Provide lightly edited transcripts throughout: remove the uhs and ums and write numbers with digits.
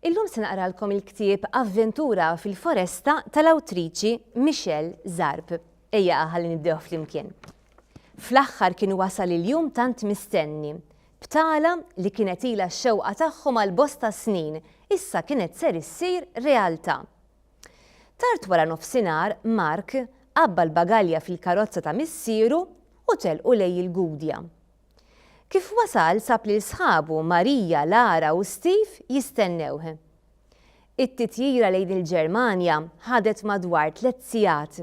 Illum se naqralkom il-ktieb Avventura fil-Foresta tal-awtriċi Michelle Zarb. Ejja ħalli nibdew flimkien. Fl-aħħar kien wasal il-jum tant mistenni. Btala li kienet ilha x-xewqa tagħhom għal bosta snin, issa kienet ser issir realtà. Tard wara nofsinhar, Mark qabba l-bagalja fil-karozza ta' missieru u telqu lej il-Gudja. Kif wasal sab li sħabu Marija, Lara u Steve jistennewh. It-titjira lejn il-Ġermanja ħadet madwar 3 sigħat.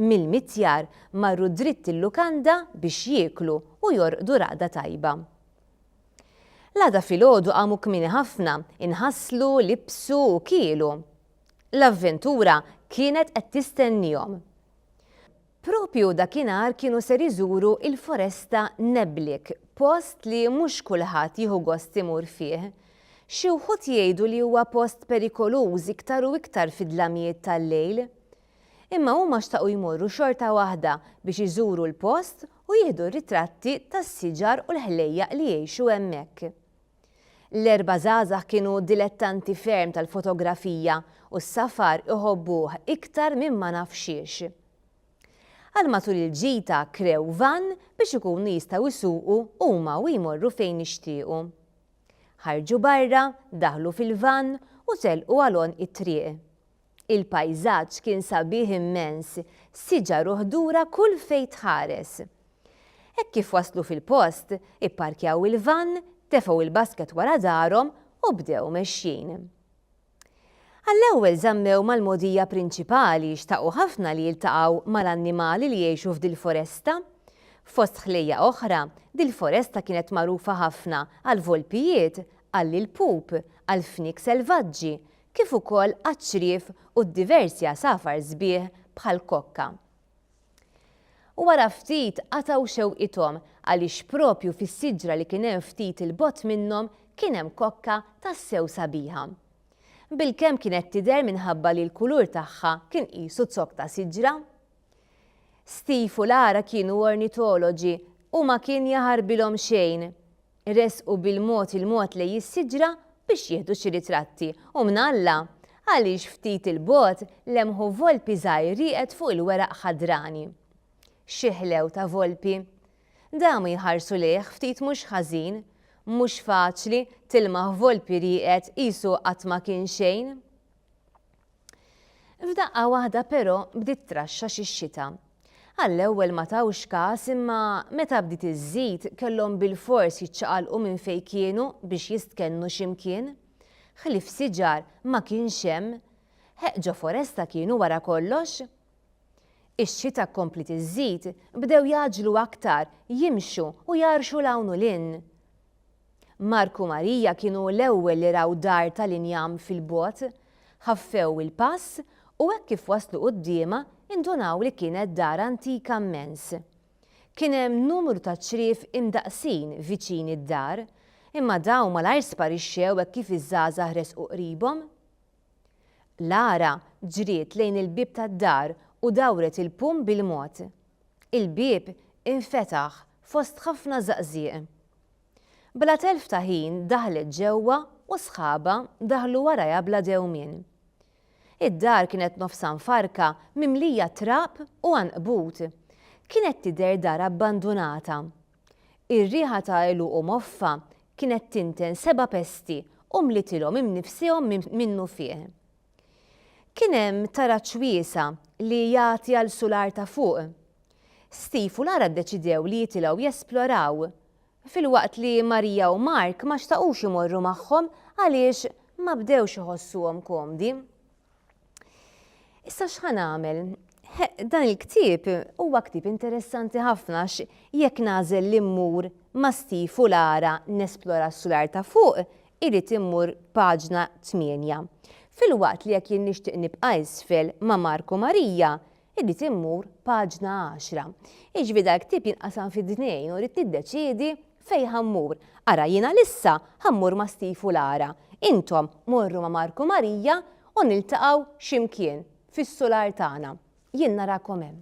Mill-Mittjar marru dritt il-lukanda biex jieklu u jorqdu raqda tajba. L-għada filgħodu qamu kmieni ħafna, inħasslu, libsu u kielu. L-avventura kienet qed tistennihom. Propju dakinhar kienu ser iżuru il-Foresta Neblik, post li mhux kulħadd jieħu gost imur fih. Xi wħud jgħidu li huwa post perikoluż iktar u iktar fid-dlamijiet tal-lejl. Imma huma xtaqu jmorru xorta waħda biex iżuru l-post u jieħdu ritratti tas-siġar u l-ħlejjaq li jgħixu hemmhekk. L-4 żgħażagħ kienu dilettanti ferm tal-fotografija u s-safar iħobbuh iktar minn ma naf xiex. Għal matul il-ġita krew van biex ikunu jistgħu jsuqu huma u jmorru fejn jixtiequ. Ħarġu barra, daħlu fil-van u telqu għalhom it-triq. Il-pajżaġġ kien sabiħ immens, siġar u ħdura kull fejn tħares. Hekk kif waslu fil-post, ipparkjaw il-van, tefgħu il-basket wara darhom u bdew mexjin. Għall-ewwel żammew mal-mogħdija prinċipali xtaqgħu ħafna li jiltaqgħu mal-annimali li jgħixu f'dil-foresta. Fost ħlejja oħra, dil-foresta kienet magħrufa ħafna għal volpijiet, għall-il-pup, għall-fnik selvaġġi, kif ukoll għaċ-ċrief u d-diversi għasafar sbieħ bħal kokka. U wara ftit qataw xewqithom għaliex propju fis-siġra li kien hemm ftit il-bogħod minnhom kien hemm kokka tassew sabiħa. Bilkemm kienet tidher minħabba li l-kulur tagħha kien qisu zokk ta' siġra. Steve u Lara kienu ornitoloġi u ma kien jaħarbilhom xejn. Resqu bil-mod il-mod lejn is-siġra biex jieħdu xi ritratti u mnalla għaliex ftit il-bogħod lemħu volpi żgħir rieqed fuq il-weraq ħadrani. Xi ħlew ta' volpi. Damu jħarsu lejh ftit mhux ħażin. Mhux faċli tilmaħ volpi rieqed qisu qatt ma kien xejn. F'daqqa waħda però bdiet traxxa xix-xita. Għall-ewwel ma tawx każ imma meta bdiet iżżid kellhom bil-fors jiċċaqalqu minn fejn kienu biex jistkennu x'imkien. Ħlief siġar ma kienx hemm. Ħeqġo foresta kienu wara kollox. Ix-xita komplit iżżid bdew jaġlu aktar, jimxu u jarxu l-hawn u lin. Mark u Marija kienu l-ewwel li raw dar tal-injam fil-bogħod, ħaffew il-pass u hekk kif waslu qudiemha indunaw li kienet dar antika immens. Kien hemm numru ta' ċrief imdaqsin viċin id-dar, imma dawn malajr sparixxew hekk kif iż-żgħażagħ resqu qribhom. Lara ġriet lejn il-bieb tad-dar u dawret il-pum bil-mod. Il-bieb infetaħ fost ħafna żaqżieq. Bla telf ta' ħin daħlet ġewwa u sħaba daħlu warajha bla dewmien. Id-dar kienet nofsan farka mimlija trab u għanqbut. Kienet tidher dar abbandunata. Ir-riħa ta' għeluq u moffa kienet tinten 7 pesti u mlitilhom imnifsihom minnu fih. Kien hemm taraċ wiesa li jagħti għal sular ta' fuq. Steve u Lara ddeċidew li jitilgħu jesploraw. Fil-waqt li Marija u Mark ma xtaqux imorru magħhom għaliex ma bdewx iħossuhom komdi. Issa x'ħan nagħmel? Dan il-ktieb huwa ktieb interessanti ħafna jekk nażel li mmur ma' Steve u Lara nesplora s-sular ta' fuq, irid immur paġna 8. Fil-waqt li jekk jien nixtieq nibqa' isfel ma' Mark u Marija, irid immur paġna 10. Jiġifieri dal-ktieb jinqasam fid-2 u rrid tiddeċiedi fejn ħammur. Ara jiena lissa ħammur ma' Steve u Lara. Intom morru ma' Mark u Marija u niltaqgħu x'imkien fis-sular tagħna. Jien narakom hemm.